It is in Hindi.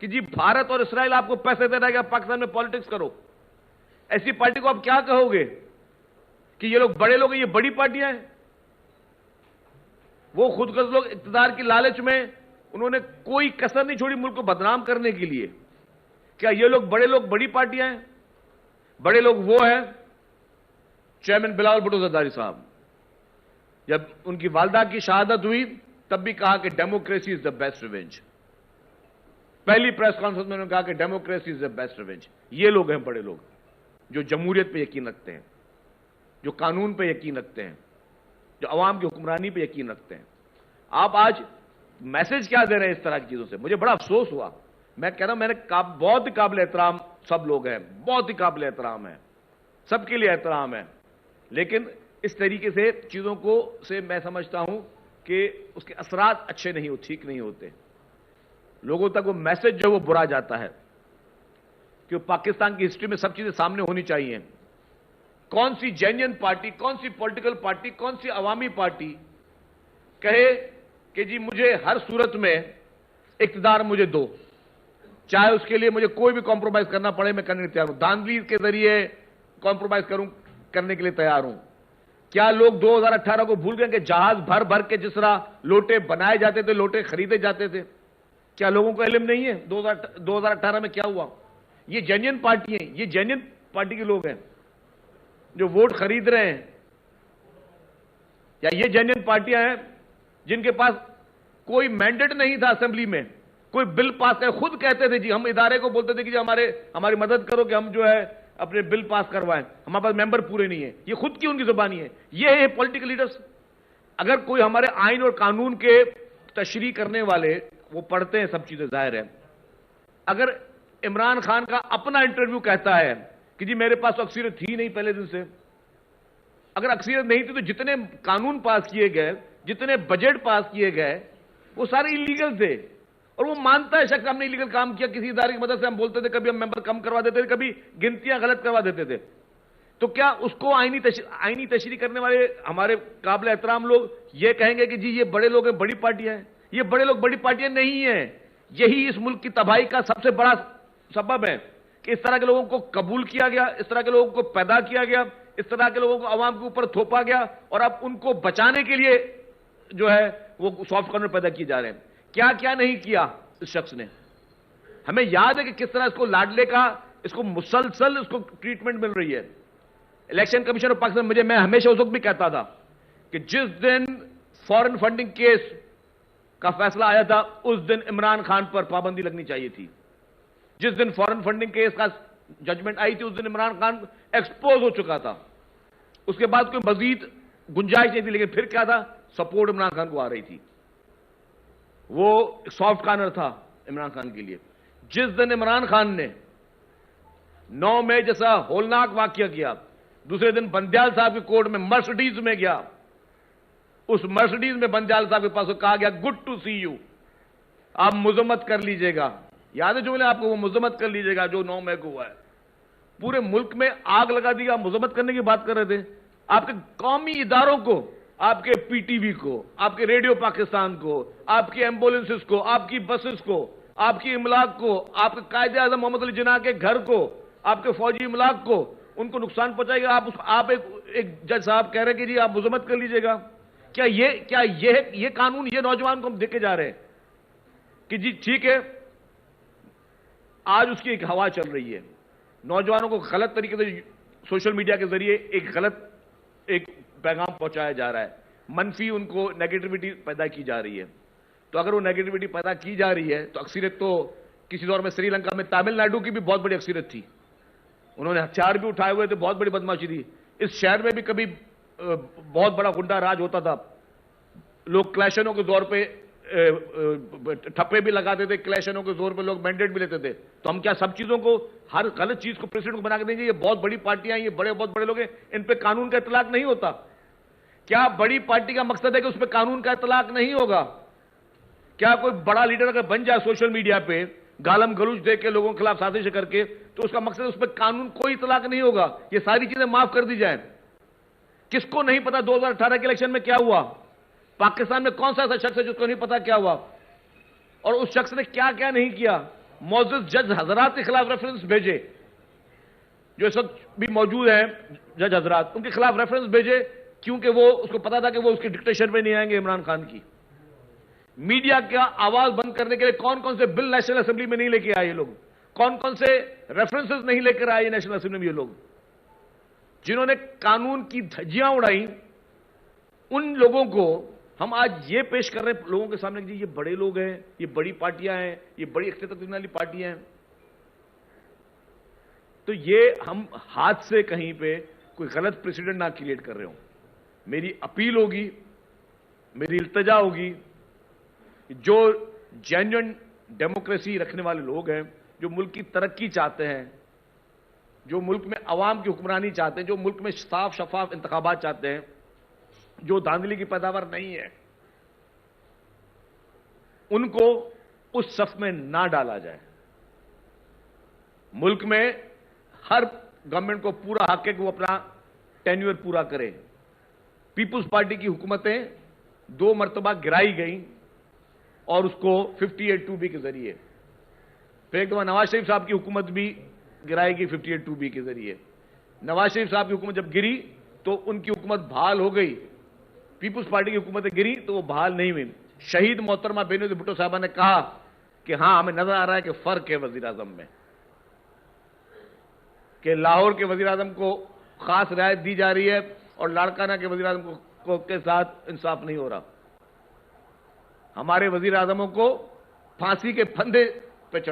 कि जी भारत और इसराइल आपको पैसे दे रहा है कि आप पाकिस्तान में पॉलिटिक्स करो। ऐसी पार्टी को आप क्या कहोगे कि ये लोग बड़े लोग हैं, ये बड़ी पार्टियां हैं? वो खुदगर्ज लोग इक्तिदार की लालच में उन्होंने कोई कसर नहीं छोड़ी मुल्क को बदनाम करने के लिए। क्या ये लोग बड़े लोग बड़ी पार्टियां हैं? बड़े लोग वो हैं चेयरमैन बिलावल भुट्टो जरदारी साहब, जब उनकी वालदा की शहादत हुई तब भी कहा कि democracy is the best revenge. पहली प्रेस कॉन्फ्रेंस में उन्होंने कहा कि democracy is the best revenge. ये लोग हैं बड़े लोग, जो जमहूरियत पे यकीन रखते हैं, जो कानून पे यकीन रखते हैं, जो अवाम की हुक्मरानी पे यकीन रखते हैं। आप आज मैसेज क्या दे रहे हैं इस तरह की चीजों से? मुझे बड़ा अफसोस हुआ। मैं कह रहा हूं, बहुत ही काबिल एहतराम सब लोग हैं, बहुत ही काबिल एहतराम है, सबके लिए एहतराम है, लेकिन इस तरीके से चीजों को से मैं समझता हूं कि उसके असरात अच्छे नहीं होते, ठीक नहीं होते। लोगों तक वो मैसेज जो वो बुरा जाता है कि पाकिस्तान की हिस्ट्री में सब चीजें सामने होनी चाहिए। कौन सी जेन्युइन पार्टी, कौन सी पॉलिटिकल पार्टी, कौन सी अवामी पार्टी कहे कि जी मुझे हर सूरत में इक्तिदार मुझे दो, चाहे उसके लिए मुझे कोई भी कॉम्प्रोमाइज करना पड़े, मैं करने के लिए तैयार हूं, दानवीर के जरिए कॉम्प्रोमाइज करने के लिए तैयार हूं। क्या लोग 2018 को भूल गए कि जहाज भर भर के जिस तरह लोटे बनाए जाते थे, लोटे खरीदे जाते थे? क्या लोगों को इल्म नहीं है 2018 में क्या हुआ? ये जेन्युइन पार्टी है, ये जेन्युइन पार्टी के लोग हैं जो वोट खरीद रहे हैं, या ये जेन्युइन पार्टियां हैं जिनके पास कोई मैंडेट नहीं था असेंबली में कोई बिल पास कर? खुद कहते थे जी, हम इदारे को बोलते थे कि जी हमारी मदद करो कि हम जो है अपने बिल पास करवाएं, हमारे पास मेंबर पूरे नहीं है। ये खुद की उनकी जुबानी है। ये है पॉलिटिकल लीडर्स। अगर कोई हमारे आइन और कानून के तशरीह करने वाले वो पढ़ते हैं सब चीजें, जाहिर है। अगर इमरान खान का अपना इंटरव्यू कहता है कि जी मेरे पास तो अक्सरियत थी नहीं पहले दिन से, अगर अक्सरियत नहीं थी तो जितने कानून पास किए गए, जितने बजट पास किए गए, वो सारे इलीगल थे। और वो मानता है शख्स हमने इलीगल काम किया, किसी इदारे की मदद से। हम बोलते थे कभी हम मेंबर कम करवा देते थे, कभी गिनतियां गलत करवा देते थे। तो क्या उसको आईनी तशरीह करने वाले हमारे काबिल एहतराम लोग ये कहेंगे कि जी ये बड़े लोग हैं, बड़ी पार्टियां हैं? ये बड़े लोग बड़ी पार्टियां नहीं है। यही इस मुल्क की तबाही का सबसे बड़ा सबब है कि इस तरह के लोगों को कबूल किया गया, इस तरह के लोगों को पैदा किया गया, इस तरह के लोगों को अवाम के ऊपर थोपा गया, और अब उनको बचाने के लिए जो है वो सॉफ्ट कॉर्नर पैदा किए जा रहे हैं। क्या क्या नहीं किया इस शख्स ने? हमें याद है कि किस तरह इसको लाडले का, इसको मुसलसल इसको ट्रीटमेंट मिल रही है। इलेक्शन कमीशन ऑफ पाकिस्तान, मैं हमेशा उस वक्त भी कहता था कि जिस दिन फॉरेन फंडिंग केस का फैसला आया था उस दिन इमरान खान पर पाबंदी लगनी चाहिए थी। जिस दिन फॉरेन फंडिंग केस का जजमेंट आई थी उस दिन इमरान खान एक्सपोज हो चुका था। उसके बाद कोई मजीद गुंजाइश नहीं थी, लेकिन फिर क्या था, सपोर्ट इमरान खान को आ रही थी। वो सॉफ्ट कॉर्नर था इमरान खान के लिए। जिस दिन इमरान खान ने 9 मई जैसा होलनाक वाकया किया, दूसरे दिन बंदयाल साहब की कोर्ट में मर्सिडीज में गया, उस मर्सिडीज में बंदयाल साहब के पास कहा गया गुड टू सी यू, आप मुजम्मत कर लीजिएगा। याद है जुमले आपको? वो मुजम्मत कर लीजिएगा जो 9 मई को हुआ है। पूरे मुल्क में आग लगा दी। आप मुजम्मत करने की बात कर रहे थे। आपके कौमी इदारों को, आपके पीटीवी को, आपके रेडियो पाकिस्तान को, आपकी एम्बुलेंसेस को, आपकी बसेस को, आपकी इमलाक को, आपके कायदे आजम मोहम्मद अली जिन्ना के घर को, आपके फौजी इमलाक को, उनको नुकसान पहुंचाएगा। आप एक जज साहब कह रहे हैं कि जी आप मुजम्मत कर लीजिएगा। क्या ये कानून, ये नौजवान को हम देखे जा रहे हैं कि जी ठीक है, आज उसकी एक हवा चल रही है, नौजवानों को गलत तरीके से सोशल मीडिया के जरिए एक पैगाम पहुंचाया जा रहा है, मनफी उनको नेगेटिविटी पैदा की जा रही है। तो अगर वो नेगेटिविटी पैदा की जा रही है तो अक्सरियत तो किसी दौर में श्रीलंका में तमिलनाडु की भी बहुत बड़ी अक्सरियत थी, उन्होंने हथियार भी उठाए हुए थे, बहुत बड़ी बदमाशी थी। इस शहर में भी कभी बहुत बड़ा गुंडा राज होता था, लोग क्लैशनों के दौर पे ठप्पे भी लगाते थे, क्लैशनों के जोर पे लोग मैंडेट भी लेते थे। तो हम क्या सब चीजों को, हर गलत चीज को प्रेसिडेंट को बना के देंगे? ये बहुत बड़ी पार्टियां, ये बहुत बड़े लोग हैं, इन पे कानून का इतलाक नहीं होता। क्या बड़ी पार्टी का मकसद है कि उस पर कानून का इतलाक नहीं होगा? क्या कोई बड़ा लीडर अगर बन जाए सोशल मीडिया पे गालम गलूच दे के लोगों के खिलाफ साजिश करके, तो उसका मकसद उस पर कानून कोई इतलाक नहीं होगा, ये सारी चीजें माफ कर दी जाए। किसको नहीं पता 2018 के इलेक्शन में क्या हुआ? पाकिस्तान में कौन सा ऐसा शख्स है जिसको नहीं पता क्या हुआ? और उस शख्स ने क्या क्या नहीं किया? मोअज़्ज़ज़ जज हजरात के खिलाफ रेफरेंस भेजे, जो इस वक्त भी मौजूद हैं जज हजरात, उनके खिलाफ रेफरेंस भेजे, क्योंकि वो उसको पता था कि वो उसकी डिक्टेशन में नहीं आएंगे इमरान खान की। मीडिया का आवाज बंद करने के लिए कौन कौन से बिल नेशनल असेंबली में नहीं लेके आए ये लोग, कौन कौन से रेफरेंसेस नहीं लेकर आए नेशनल असेंबली में ये लोग, जिन्होंने कानून की धज्जियां उड़ाई। उन लोगों को हम आज ये पेश कर रहे हैं लोगों के सामने कि ये बड़े लोग हैं, ये बड़ी पार्टियां हैं, ये बड़ी अख्तियार वाली पार्टियां हैं। तो ये हम हाथ से कहीं पे कोई गलत प्रेसिडेंट ना क्रिएट कर रहे हो। मेरी अपील होगी, मेरी इल्तजा होगी, जो जेन्युइन डेमोक्रेसी रखने वाले लोग हैं, जो मुल्क की तरक्की चाहते हैं, जो मुल्क में अवाम की हुक्मरानी चाहते हैं, जो मुल्क में साफ शफाफ इंतखाबात चाहते हैं, जो धांधली की पैदावार नहीं है, उनको उस सफ में ना डाला जाए। मुल्क में हर गवर्नमेंट को पूरा हक है कि वो अपना टेन्योर पूरा करे। पीपुल्स पार्टी की हुकूमतें 2 मरतबा गिराई गई और उसको 58(2)B के जरिए, फिर एक दफा नवाज शरीफ साहब की हुकूमत भी गिराई गई 58(2)B के जरिए। नवाज शरीफ साहब की हुकूमत जब गिरी तो उनकी हुकूमत बहाल हो गई, पीपुल्स पार्टी की हुकूमतें गिरी तो वो बहाल नहीं हुई। शहीद मोहतरमा बेनजीर भुट्टो साहबा ने कहा कि हां, हमें नजर आ रहा है कि फर्क है वजीर आजम में, कि लाहौर के वजीर आजम को खास रियायत दी जा रही है और लाड़काना के वजीर आजम को के साथ इंसाफ नहीं हो रहा। हमारे वजीर आजमों को फांसी के फंदे